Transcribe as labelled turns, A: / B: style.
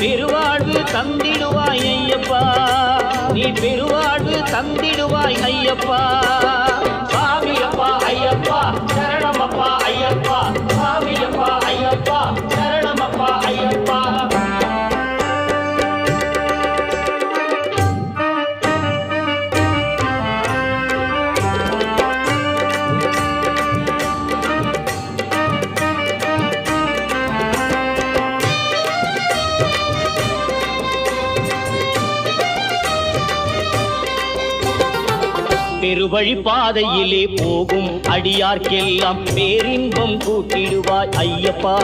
A: பெருவாழ்வு தந்திடுவாய் ஐயப்பா, நீ பெருவாழ்வு தந்திடுவாய் ஐயப்பா. சாமியப்பா ஐயப்பா சரணமப்பா ஐயப்பா, சாமியப்பா ஐயப்பா சரணமப்பா ஐயப்பா. பெருவழி பாதையிலே போகும் அடியார்க்கெல்லாம் பேரின்பம் கூட்டிடுவாய் ஐயப்பா.